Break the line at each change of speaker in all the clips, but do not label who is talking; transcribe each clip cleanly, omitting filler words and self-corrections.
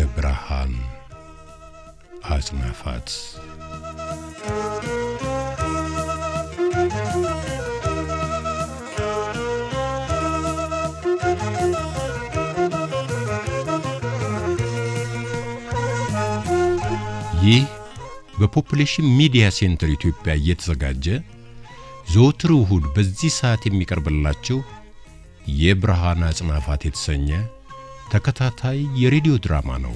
የብርሃን አጽናፋት ይህ በፖፑሌሽን ሚዲያ ሴንተር ኢትዮጵያ እየተዘጋጀ ዘወትር እሁድ በዚህ ሰዓት የሚቀርብላችሁ የብርሃን አጽናፋት የተሰኘ ተከታታይ የሬዲዮ ድራማ ነው።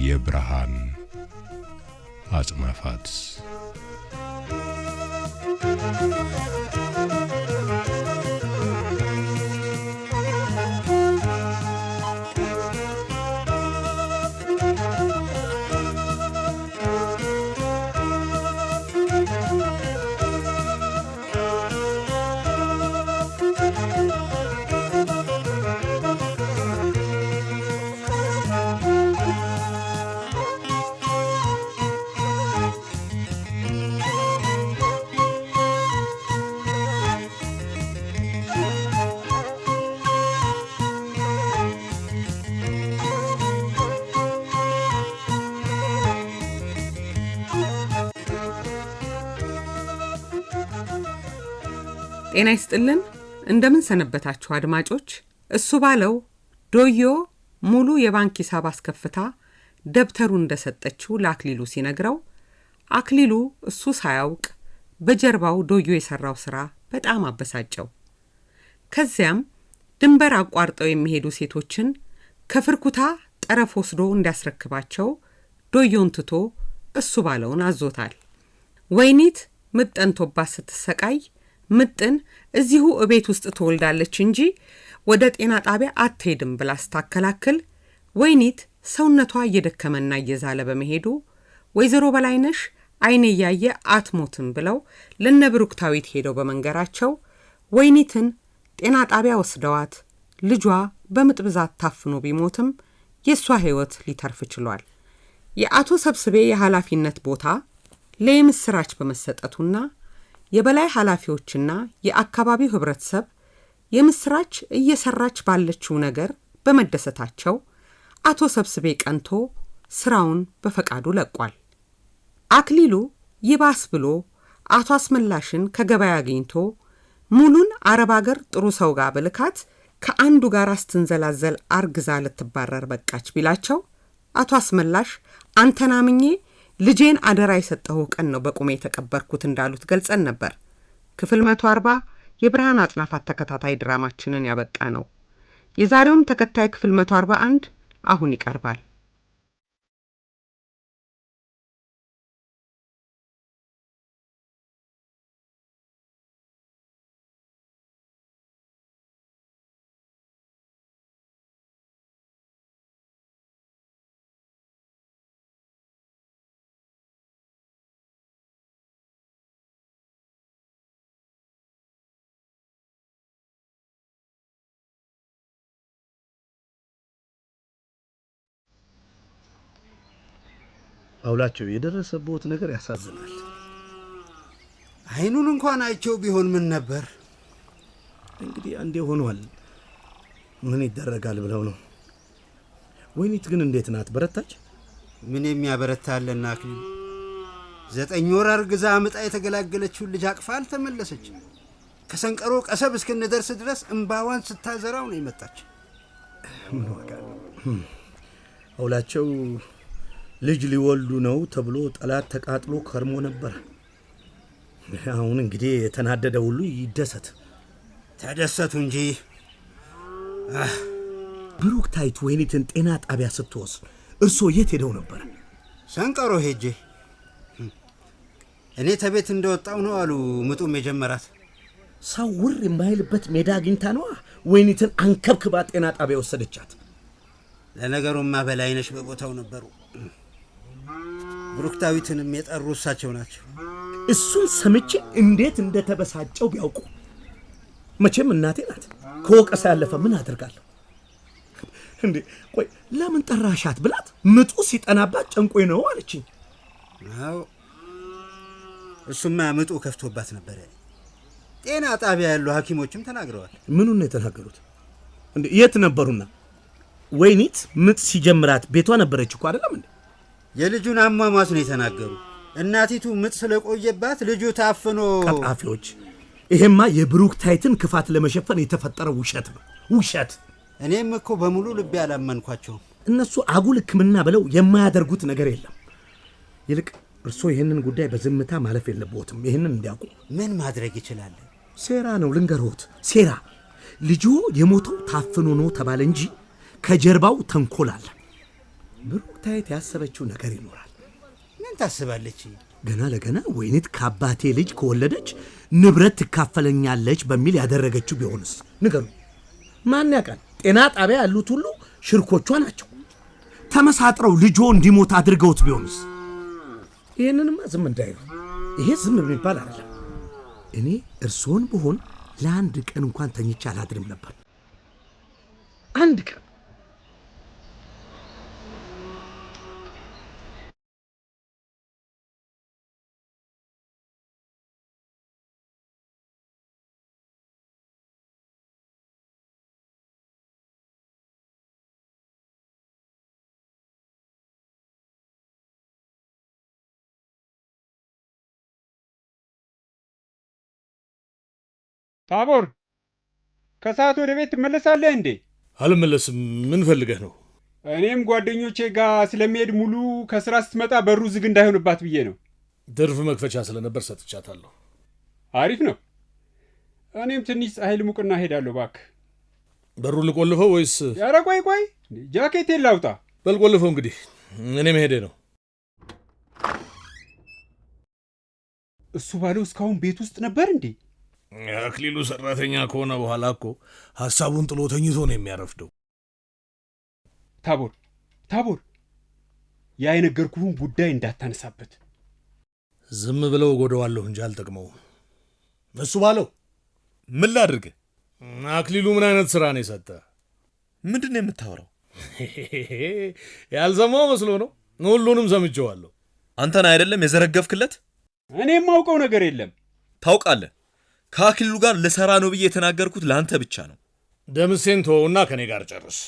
የብርሃን አጽናፋት
ጤና ይስጥልን እንደምን ሰነበታችሁ አድማጮች። እሱ ባለው ዶዮ ሙሉ የባንክ ሂሳብ አስከፍታ ደብተሩን እንደሰጠችው ለአክሊሉ ሲነግረው አክሊሉ እሱ ሳያውቅ በጀርባው ዶዮ የሰራው ስራ በጣም አበሳጨው። ከዚያም ድንበር አቋርጠው የሚሄዱ ሴቶችን ከፍርኩታ ጠረፍ ወስዶ እንዲያስረክባቸው ዶዮን ትቶ እሱ ባለውን አዞታል። ወይኒት ምጠንቶባት ስትሰቃይ ምጥን እዚሁ እቤት ውስጥ ተወልዳለች እንጂ ወደ ጤና ጣቢያ አትሄድም ብላ ስታከላክል ወይኒት ሰውነቷ እየደከመና እየዛለ በመሄዱ ወይዘሮ በላይነሽ አይኔ ያየ አትሞትም ብለው ለነብሩክታዊት ሄደው በመንገራቸው ወይኒትን ጤና ጣቢያ ወስደዋት ልጇ በምጥ ብዛት ታፍኖ ቢሞትም የሷ ህይወት ሊተርፍ ችሏል። የአቶ ሰብስቤ የኃላፊነት ቦታ ለምስራች በመሰጠቱና የበላይ ኃላፊዎችና የአካባቢው ህብረተሰብ የምስራች እየሰራች ባለችው ነገር በመደሰታቸው አቶ ሰብስቤ ቀንቶ ስራውን በፈቃዱ ለቋል። አክሊሉ ይባስ ብሎ አቶ አስመላሽን ከገበያ አግኝቶ ሙሉን አረብ አገር ጥሩ ሰው ጋር በልካት ከአንዱ ጋር አስተንዘላዘል አርግዛ ልትባረር በቃች ቢላቸው አቶ አስመላሽ አንተናምኜ ልጄን አደራ የሰጠው ቀን ነው በቁሜ ተቀበርኩት እንዳሉት ገልጸን ነበር። ክፍል 140 የብርሃን አጽናፋት ተከታታይ ድራማችንን ያበቃ ነው። የዛሬውም ተከታይ ክፍል 141 አሁን ይቀርባል።
አውላቸው የደረሰበት ነገር ያሳዝናል።
አይኑን እንኳን አይቸው ቢሆን ምን ነበር?
እንግዲህ አንዴ ሆኗል። ምን ይደረጋል ብለው ነው። ወይኒት ግን እንዴት ናት? በረታች?
ምን የሚያበረታልና አክሊሉ 9 ወር አርግዛ አምጣ የተገላገለችው ልጅ አቅፋ አልተመለሰች። ከሰንቀሮ ቀሰብ እስከነደርስ ድረስ እንባዋን ስታዘራው ነው የመጣች።
ምን ዋጋ ነው? አውላቸው ልጅ ሊወልዱ ነው ተብሎ ጠላት ተቃጥሎ ከርሞ ነበር። አሁን እንግዲህ የተናደደ ሁሉ ይደሰት።
ተደሰቱ እንጂ
ብሩክታይት ወይኒትን ጤና ጣቢያ ስትወስድ እርሶ የት ሄደው ነበር?
ሰንቀሮ ሄጄ እኔ ተቤት እንደወጣው ነው አሉ ምጡም የጀመራት።
ሰው ውር የማይልበት ሜዳ አግኝታ ነው ወይኒትን አንከብክባ ጤና ጣቢያ ወሰደቻት።
ለነገሩማ በላይነሽ በቦታው ነበሩ። ብሩክታዊትንም የጠሩ እሳቸው ናቸው።
እሱን ሰምቼ እንዴት እንደተበሳጨው ቢያውቁ። መቼም እናቴ ናት። ከወቀሳ ያለፈ ምን አደርጋለሁ? እንዴ ቆይ ለምን ጠራሻት ብላት ምጡ ሲጠናባት ጨንቆይ ነው አለችኝ።
አዎ እሱማ ምጡ ከፍቶባት ነበር። ጤና ጣቢያ ያሉ ሐኪሞችም ተናግረዋል።
ምኑን ነው የተናገሩት? እንዴ የት ነበሩና? ወይኒት ምጥ ሲጀምራት ቤቷ ነበረች እኮ አይደለም እንዴ?
የልጁን አሟሟት ነው የተናገሩ። እናቲቱ ምጥ ስለቆየባት ልጁ ታፍኖ።
ቀጣፊዎች! ይሄማ የብሩክታይትን ክፋት ለመሸፈን የተፈጠረ ውሸት ነው፣ ውሸት።
እኔም እኮ በሙሉ ልቤ አላመንኳቸውም።
እነሱ አጉል ሕክምና ብለው የማያደርጉት ነገር የለም። ይልቅ እርስዎ ይህንን ጉዳይ በዝምታ ማለፍ የለብዎትም። ይህንን እንዲያውቁ።
ምን ማድረግ ይችላል?
ሴራ ነው ልንገርዎት፣ ሴራ። ልጁ የሞተው ታፍኖ ነው ተባለ እንጂ ከጀርባው ተንኮል አለ። ብሩክታይት ያሰበችው ነገር ይኖራል።
ምን ታስባለች?
ገና ለገና ወይኒት ከአባቴ ልጅ ከወለደች ንብረት ትካፈለኛለች በሚል ያደረገችው ቢሆንስ? ንገሩ። ማን ያውቃል? ጤና ጣቢያ ያሉት ሁሉ ሽርኮቿ ናቸው። ተመሳጥረው ልጆ እንዲሞት አድርገውት ቢሆንስ? ይህንንማ ዝም እንዳይሉ። ይሄ ዝም የሚባል አይደለም። እኔ እርስዎን ብሆን ለአንድ ቀን እንኳን ተኝቼ አላድርም ነበር። አንድ ቀን።
ታቦር ከሰዓት ወደ ቤት ትመለሳለህ እንዴ?
አልመለስም። ምን ፈልገህ ነው?
እኔም ጓደኞቼ ጋር ስለሚሄድ ሙሉ ከስራ ስትመጣ በሩ ዝግ እንዳይሆንባት ብዬ ነው።
ትርፍ መክፈቻ ስለነበር ሰጥቻታለሁ።
አሪፍ ነው። እኔም ትንሽ ፀሐይ ልሙቅና ሄዳለሁ። እባክህ
በሩን ልቆልፈው ወይስ?
ኧረ ቆይ ጃኬቴን ላውጣ።
በል ቆልፈው። እንግዲህ እኔ መሄዴ ነው።
እሱ ባለው እስካሁን ቤት ውስጥ ነበር እንዴ?
አክሊሉ ሰራተኛ ከሆነ በኋላ እኮ ሐሳቡን ጥሎ ተኝቶ ነው የሚያረፍደው።
ታቦር ያ የነገርኩህን ጉዳይ እንዳታነሳበት።
ዝም ብለው ጎደዋለሁ እንጂ አልጠቅመውም። እሱ ባለው
ምን ላድርግ?
አክሊሉ ምን አይነት ሥራ ነው የሰጠ?
ምንድን ነው የምታወራው?
ያልሰማው መስሎ ነው። ሁሉንም ሰምቼዋለሁ።
አንተን አይደለም የዘረገፍክለት?
እኔ የማውቀው ነገር የለም።
ታውቃለህ፣ ከአክሊሉ ጋር ልሰራ ነው ብዬ የተናገርኩት ለአንተ ብቻ ነው።
ደምሴን ተወውና ከኔ ጋር ጨርስ።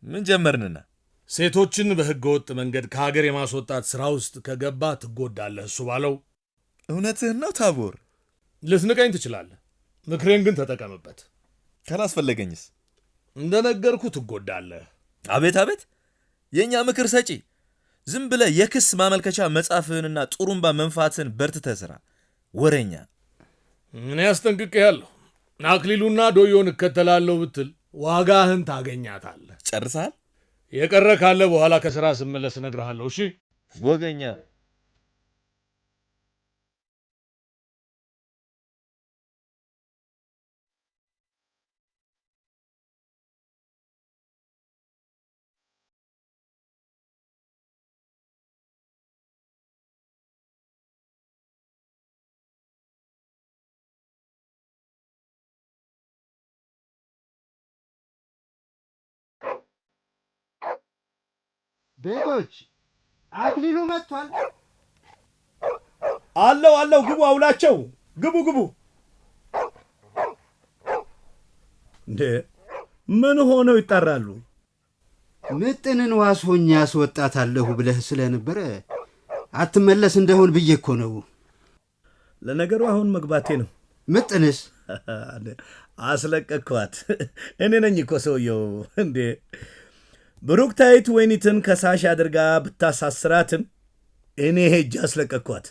ምን ጀመርንና?
ሴቶችን በሕገ ወጥ መንገድ ከሀገር የማስወጣት ሥራ ውስጥ ከገባ ትጎዳለህ። እሱ ባለው
እውነትህን ነው ታቦር።
ልትንቀኝ ትችላለህ፣ ምክሬን ግን ተጠቀምበት።
ካላስፈለገኝስ?
እንደነገርኩ ትጎዳለህ።
አቤት፣ የእኛ ምክር ሰጪ። ዝም ብለህ የክስ ማመልከቻ መጻፍህንና ጥሩምባ መንፋትህን በርትተህ ሥራ። ወሬኛ።
እኔ አስጠንቅቄሃለሁ። አክሊሉና ዶዮን እከተላለሁ ብትል ዋጋህን ታገኛታለህ።
ጨርሰሃል?
የቀረ ካለ በኋላ ከሥራ ስመለስ እነግርሃለሁ። እሺ
ወገኛ።
ቤቶች አክሊሉ መጥቷል።
አለው። ግቡ፣ አውላቸው። ግቡ። እንዴ ምን ሆነው ይጠራሉ?
ምጥንን ዋስ ሆኜ ያስወጣታለሁ ብለህ ስለነበረ አትመለስ እንደሆን ብዬ እኮ ነው።
ለነገሩ አሁን መግባቴ ነው።
ምጥንስ?
አስለቀቅኳት። እኔ ነኝ እኮ ሰውየው። እንዴ ብሩክታይት ወይኒትን ከሳሽ አድርጋ ብታሳስራትም እኔ ሄጄ አስለቀቅኳት።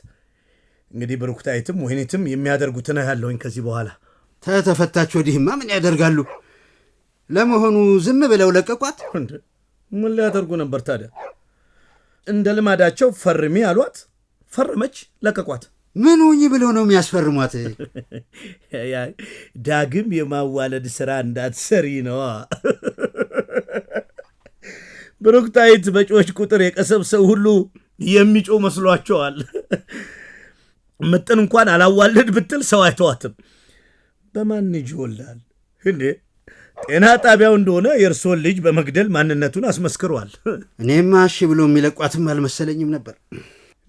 እንግዲህ ብሩክታይትም ወይኒትም የሚያደርጉትን ያለውኝ ከዚህ በኋላ።
ተተፈታች ወዲህማ ምን ያደርጋሉ? ለመሆኑ ዝም ብለው ለቀቋት?
ምን ሊያደርጉ ነበር ታዲያ? እንደ ልማዳቸው ፈርሚ አሏት፣ ፈረመች፣ ለቀቋት።
ምን ሆኝ ብለው ነው የሚያስፈርሟት?
ዳግም የማዋለድ ሥራ እንዳትሰሪ ነዋ። ብሩክታይት በጮች ቁጥር የቀሰብ ሰው ሁሉ የሚጮ መስሏቸዋል። ምጥን እንኳን አላዋልድ ብትል ሰው አይተዋትም። በማን ልጅ ይወልዳል እንዴ? ጤና ጣቢያው እንደሆነ የእርሶን ልጅ በመግደል ማንነቱን አስመስክሯል።
እኔማ እሺ ብሎ የሚለቋትም አልመሰለኝም ነበር።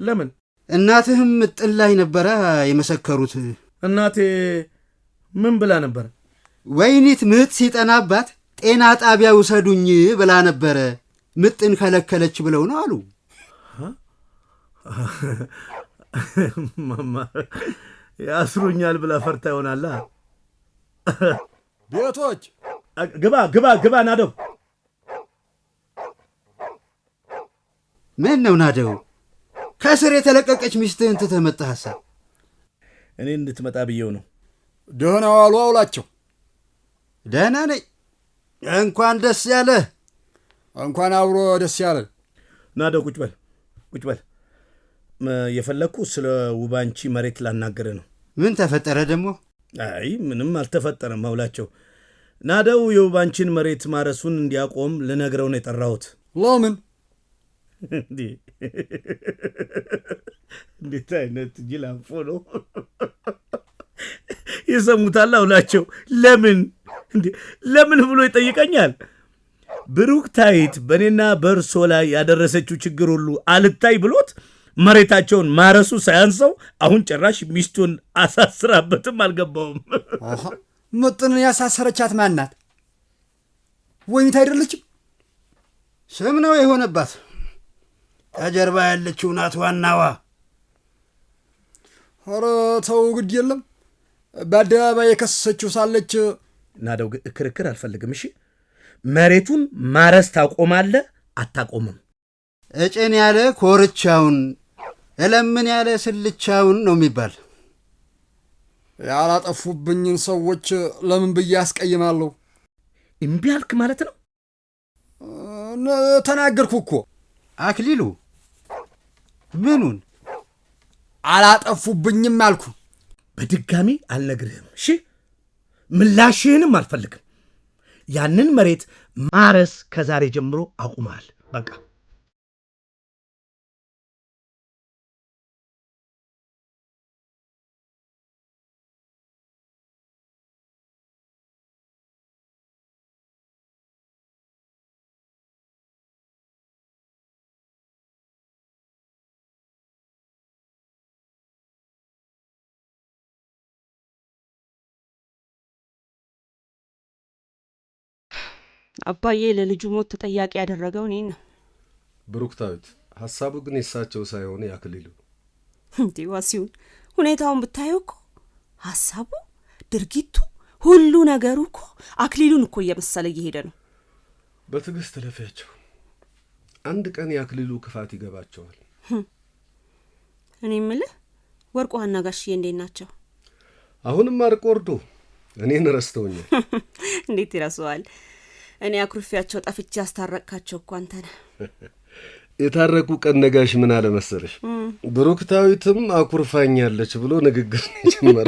ለምን?
እናትህም ምጥን ላይ ነበረ የመሰከሩት።
እናቴ ምን ብላ ነበር?
ወይኒት ምጥ ሲጠናባት ጤና ጣቢያ ውሰዱኝ ብላ ነበረ። ምጥን ከለከለች ብለው ነው አሉ።
ማማ ያስሩኛል ብላ ፈርታ ይሆናላ።
ቤቶች
ግባ ናደው።
ምን ነው ናደው? ከስር የተለቀቀች ሚስትህን ትተህ መጣህ? ሀሳብ
እኔ እንድትመጣ ብዬው ነው።
ደህና ዋሉ አውላቸው።
ደህና ነኝ። እንኳን ደስ ያለህ።
እንኳን አብሮ ደስ ያለ።
ናደው ቁጭ በል። የፈለግኩ ስለ ውባንቺ መሬት ላናገረ ነው።
ምን ተፈጠረ ደግሞ?
አይ ምንም አልተፈጠረም አውላቸው። ናደው የውባንቺን መሬት ማረሱን እንዲያቆም ልነግረው ነው የጠራሁት።
ለምን?
እንዴት አይነት ጅላንፎ ነው! ይሰሙታል አውላቸው። ለምን ብሎ ይጠይቀኛል። ብሩክታይት በእኔና በእርሶ ላይ ያደረሰችው ችግር ሁሉ አልታይ ብሎት መሬታቸውን ማረሱ ሳያንሰው አሁን ጭራሽ ሚስቱን አሳስራበትም አልገባውም።
ምጥንን ያሳሰረቻት ማናት? ወይኒት አይደለችም?
ስም ነው የሆነባት። ከጀርባ ያለችው ናት ዋናዋ።
ኧረ ተው ግድ የለም። በአደባባይ የከሰሰችው ሳለች።
ናደው ክርክር አልፈልግም። እሺ መሬቱን ማረስ ታቆማለህ አታቆምም?
እጭን ያለ ኮርቻውን እለምን ያለ ስልቻውን ነው የሚባል።
ያላጠፉብኝን ሰዎች ለምን ብዬ አስቀይማለሁ?
እምቢ አልክ ማለት ነው?
ተናገርኩ እኮ
አክሊሉ። ምኑን?
አላጠፉብኝም አልኩ።
በድጋሚ አልነግርህም። እሺ ምላሽህንም አልፈልግም። ያንን መሬት ማረስ ከዛሬ ጀምሮ አቁመሃል። በቃ
አባዬ ለልጁ ሞት ተጠያቂ ያደረገው እኔን ነው።
ብሩክታዊት፣ ሀሳቡ ግን የሳቸው ሳይሆን ያክሊሉ።
እንዴ ዋሲሁን፣ ሁኔታውን ብታየው እኮ ሀሳቡ፣ ድርጊቱ፣ ሁሉ ነገሩ እኮ አክሊሉን እኮ እየመሰለ እየሄደ ነው።
በትዕግስት ለፊያቸው። አንድ ቀን የአክሊሉ ክፋት ይገባቸዋል።
እኔ የምልህ ወርቁ ሀና ጋሽዬ እንዴት ናቸው?
አሁንም አርቆ ወርዶ እኔን ረስተውኛል።
እንዴት ይረሱዋል? እኔ አኩርፊያቸው ጠፍቼ ያስታረቅካቸው እኮ አንተ ነህ።
የታረቁ ቀን ነጋሽ ምን አለ መሰለሽ፣ ብሩክታዊትም አኩርፋኛለች ብሎ ንግግር ጀመረ።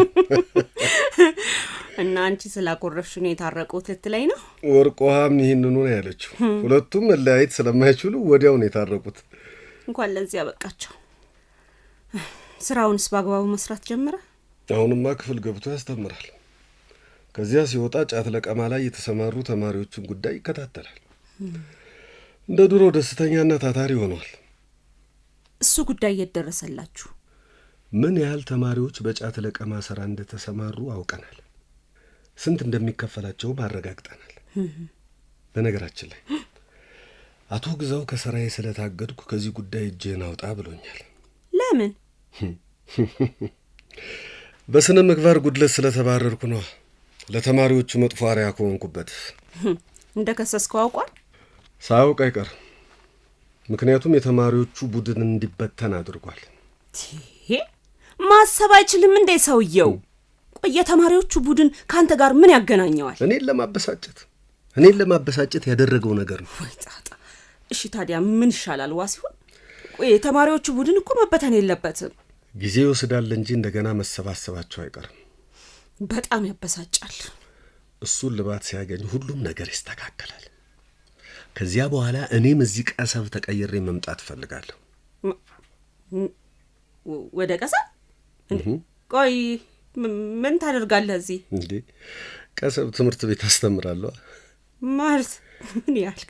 እና አንቺ ስላኮረፍሽ ነው የታረቁት ልትለኝ ነው?
ወርቆሃም ይህንኑ ነው ያለችው። ሁለቱም መለያየት ስለማይችሉ ወዲያው ነው የታረቁት።
እንኳን ለዚህ ያበቃቸው። ስራውንስ በአግባቡ መስራት ጀመረ?
አሁንማ ክፍል ገብቶ ያስተምራል። ከዚያ ሲወጣ ጫት ለቀማ ላይ የተሰማሩ ተማሪዎችን ጉዳይ ይከታተላል። እንደ ድሮ ደስተኛና ታታሪ ሆኗል።
እሱ ጉዳይ የት ደረሰላችሁ?
ምን ያህል ተማሪዎች በጫት ለቀማ ስራ እንደተሰማሩ አውቀናል። ስንት እንደሚከፈላቸውም አረጋግጠናል። በነገራችን ላይ አቶ ግዛው ከስራዬ ስለታገድኩ ከዚህ ጉዳይ እጄን አውጣ ብሎኛል።
ለምን?
በስነ ምግባር ጉድለት ስለተባረርኩ ነው። ለተማሪዎቹ መጥፎ አርአያ ከሆንኩበት።
እንደ ከሰስከው አውቋል?
ሳያውቅ አይቀርም። ምክንያቱም የተማሪዎቹ ቡድን እንዲበተን አድርጓል።
ማሰብ አይችልም እንዴ ሰውየው? ቆይ የተማሪዎቹ ቡድን ካንተ ጋር ምን ያገናኘዋል?
እኔን ለማበሳጨት ያደረገው ነገር ነው።
ወይ ጣጣ! እሺ ታዲያ ምን ይሻላል ዋሲሁን? ቆይ የተማሪዎቹ ቡድን እኮ መበተን የለበትም።
ጊዜ ይወስዳል እንጂ እንደገና መሰባሰባቸው አይቀርም።
በጣም ያበሳጫል።
እሱን ልባት ሲያገኝ ሁሉም ነገር ይስተካከላል። ከዚያ በኋላ እኔም እዚህ ቀሰብ ተቀይሬ መምጣት እፈልጋለሁ።
ወደ ቀሰብ? ቆይ ምን ታደርጋለህ እዚህ?
እንዴ ቀሰብ ትምህርት ቤት አስተምራለሁ።
ማለት ምን ያልክ?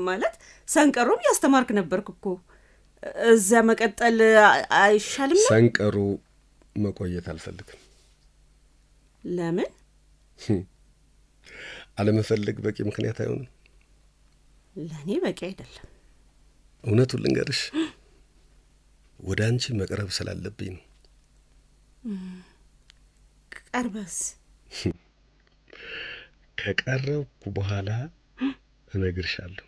ማለት ሰንቀሮም ያስተማርክ ነበርክ እኮ። እዛ መቀጠል አይሻልም?
ሰንቀሩ መቆየት አልፈልግም።
ለምን?
አለመፈለግ በቂ ምክንያት አይሆንም።
ለኔ በቂ አይደለም።
እውነቱን ልንገርሽ፣ ወደ አንቺ መቅረብ ስላለብኝ ነው።
ቀርበስ?
ከቀረብኩ በኋላ እነግርሻለሁ።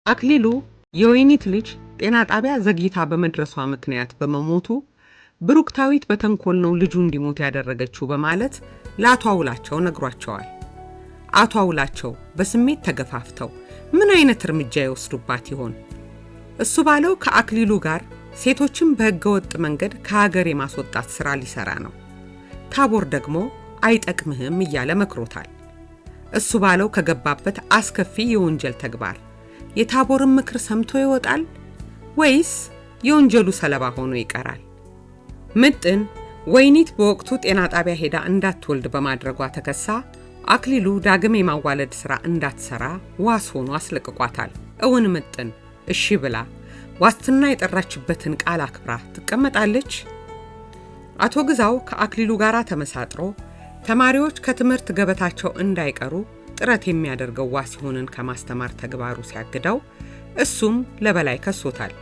አክሊሉ የወይኒት ልጅ ጤና ጣቢያ ዘግይታ በመድረሷ ምክንያት በመሞቱ ብሩክታዊት በተንኮል ነው ልጁ እንዲሞት ያደረገችው በማለት ለአቶ አውላቸው ነግሯቸዋል። አቶ አውላቸው በስሜት ተገፋፍተው ምን አይነት እርምጃ ይወስዱባት ይሆን? እሱ ባለው ከአክሊሉ ጋር ሴቶችን በህገወጥ መንገድ ከሀገር የማስወጣት ስራ ሊሰራ ነው። ታቦር ደግሞ አይጠቅምህም እያለ መክሮታል። እሱ ባለው ከገባበት አስከፊ የወንጀል ተግባር የታቦርን ምክር ሰምቶ ይወጣል ወይስ የወንጀሉ ሰለባ ሆኖ ይቀራል? ምጥን ወይኒት በወቅቱ ጤና ጣቢያ ሄዳ እንዳትወልድ በማድረጓ ተከሳ አክሊሉ ዳግም የማዋለድ ሥራ እንዳትሰራ ዋስ ሆኖ አስለቅቋታል። እውን ምጥን እሺ ብላ ዋስትና የጠራችበትን ቃል አክብራ ትቀመጣለች? አቶ ግዛው ከአክሊሉ ጋር ተመሳጥሮ ተማሪዎች ከትምህርት ገበታቸው እንዳይቀሩ ጥረት የሚያደርገው ዋሲሁንን ከማስተማር ተግባሩ ሲያግደው እሱም ለበላይ ከሶታል።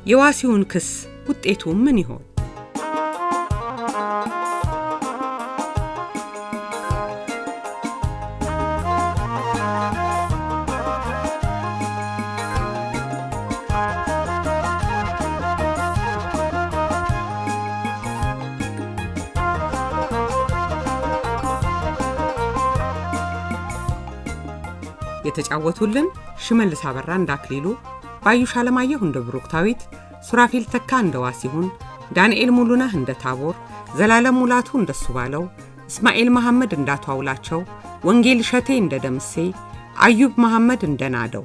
የዋሲሁን ክስ ውጤቱ ምን ይሆን? የተጫወቱልን ሽመልስ አበራ እንደ አክሊሉ፣ ባዩሽ አለማየሁ እንደ ብሩክታዊት፣ ሱራፌል ተካ እንደ ዋሲሁን፣ ዳንኤል ሙሉነህ እንደ ታቦር፣ ዘላለም ሙላቱ እንደ ሱባለው፣ እስማኤል መሐመድ እንደ አቶ አውላቸው፣ ወንጌል እሸቴ እንደ ደምሴ፣ አዩብ መሐመድ እንደ ናደው።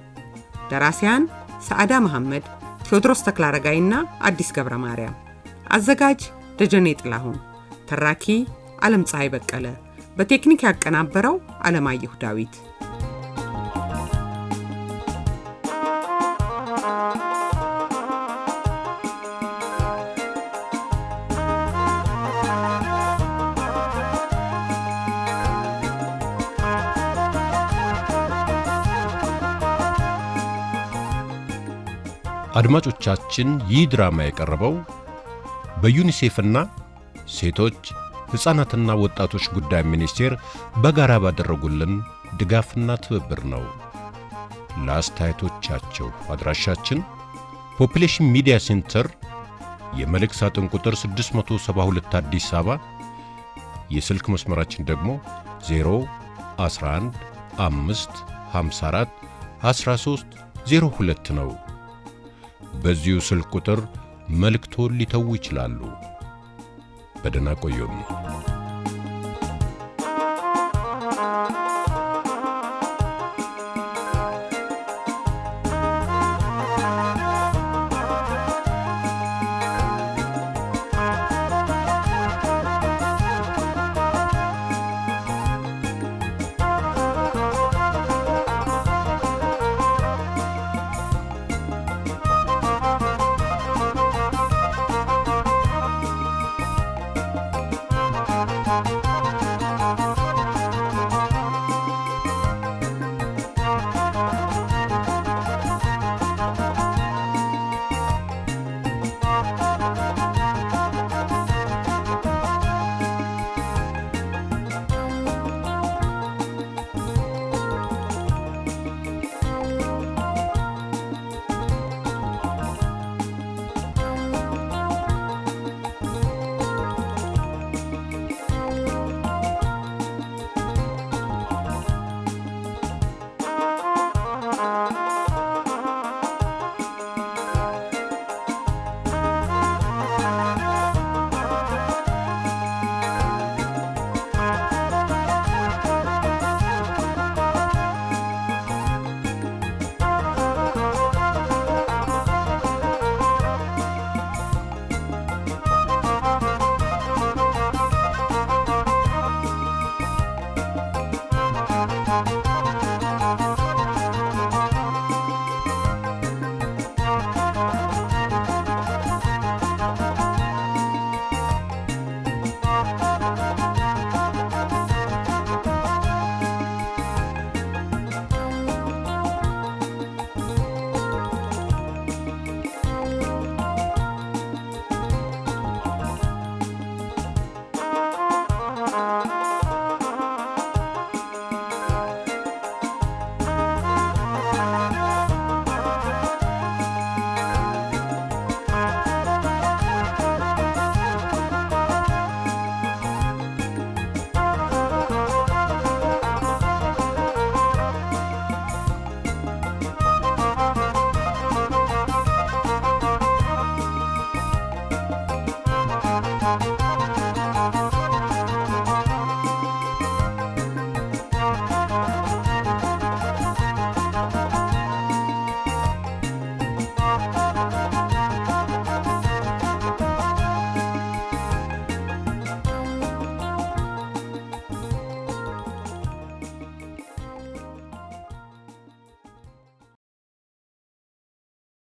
ደራሲያን ሰዓዳ መሐመድ፣ ቴዎድሮስ ተክላረጋይና አዲስ ገብረ ማርያም። አዘጋጅ ደጀኔ ጥላሁን። ተራኪ ዓለም ፀሐይ በቀለ። በቴክኒክ ያቀናበረው አለማየሁ ዳዊት።
አድማጮቻችን ይህ ድራማ የቀረበው በዩኒሴፍና ሴቶች ሕፃናትና ወጣቶች ጉዳይ ሚኒስቴር በጋራ ባደረጉልን ድጋፍና ትብብር ነው። ለአስተያየቶቻቸው አድራሻችን ፖፑሌሽን ሚዲያ ሴንተር የመልእክት ሳጥን ቁጥር 672 አዲስ አበባ፣ የስልክ መስመራችን ደግሞ 011 554 1302 ነው። በዚሁ ስልክ ቁጥር መልእክቶን ሊተዉ ይችላሉ። በደህና ቆዩን።